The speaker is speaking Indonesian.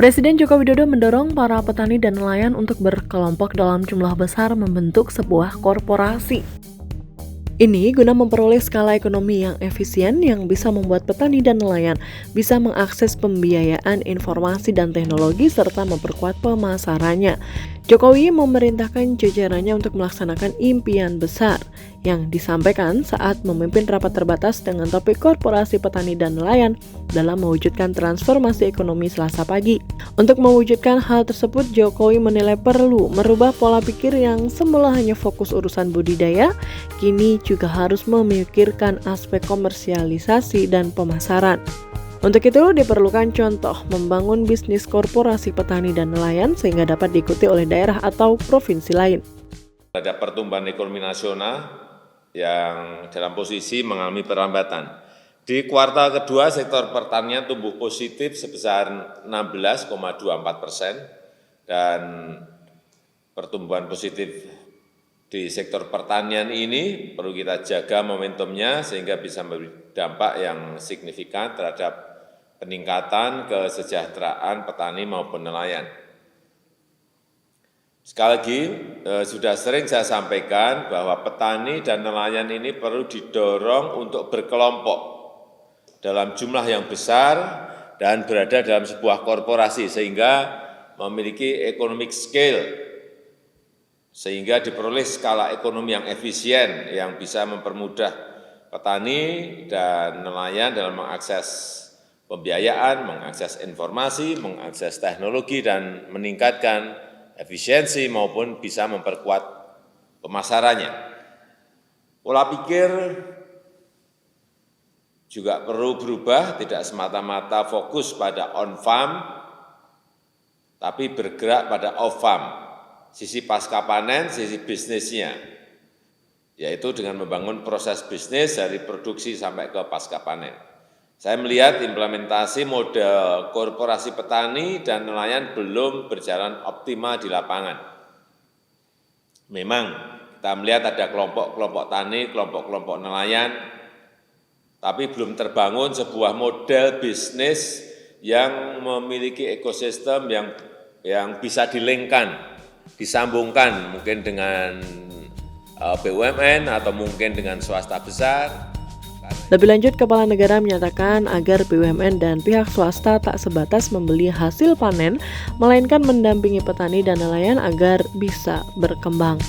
Presiden Joko Widodo mendorong para petani dan nelayan untuk berkelompok dalam jumlah besar membentuk sebuah korporasi. Ini guna memperoleh skala ekonomi yang efisien yang bisa membuat petani dan nelayan bisa mengakses pembiayaan, informasi, dan teknologi serta memperkuat pemasarannya. Jokowi memerintahkan jajarannya untuk melaksanakan impian besar yang disampaikan saat memimpin rapat terbatas dengan topik korporasi petani dan nelayan dalam mewujudkan transformasi ekonomi Selasa pagi. Untuk mewujudkan hal tersebut, Jokowi menilai perlu merubah pola pikir yang semula hanya fokus urusan budidaya, kini juga harus memikirkan aspek komersialisasi dan pemasaran. Untuk itu diperlukan contoh membangun bisnis korporasi petani dan nelayan sehingga dapat diikuti oleh daerah atau provinsi lain. Ada pertumbuhan ekonomi nasional yang dalam posisi mengalami perlambatan. Di kuartal kedua, sektor pertanian tumbuh positif sebesar 16,24% dan pertumbuhan positif di sektor pertanian ini perlu kita jaga momentumnya sehingga bisa memberi dampak yang signifikan terhadap peningkatan kesejahteraan petani maupun nelayan. Sekali lagi, sudah sering saya sampaikan bahwa petani dan nelayan ini perlu didorong untuk berkelompok dalam jumlah yang besar dan berada dalam sebuah korporasi sehingga memiliki economic scale, sehingga diperoleh skala ekonomi yang efisien yang bisa mempermudah petani dan nelayan dalam mengakses pembiayaan, mengakses informasi, mengakses teknologi, dan meningkatkan efisiensi maupun bisa memperkuat pemasarannya. Pola pikir juga perlu berubah, tidak semata-mata fokus pada on-farm, tapi bergerak pada off-farm, sisi pasca panen, sisi bisnisnya, yaitu dengan membangun proses bisnis dari produksi sampai ke pasca panen. Saya melihat implementasi model korporasi petani dan nelayan belum berjalan optimal di lapangan. Memang kita melihat ada kelompok-kelompok tani, kelompok-kelompok nelayan, tapi belum terbangun sebuah model bisnis yang memiliki ekosistem yang bisa dilengkan, disambungkan mungkin dengan BUMN atau mungkin dengan swasta besar. Lebih lanjut, Kepala Negara menyatakan agar BUMN dan pihak swasta tak sebatas membeli hasil panen, melainkan mendampingi petani dan nelayan agar bisa berkembang.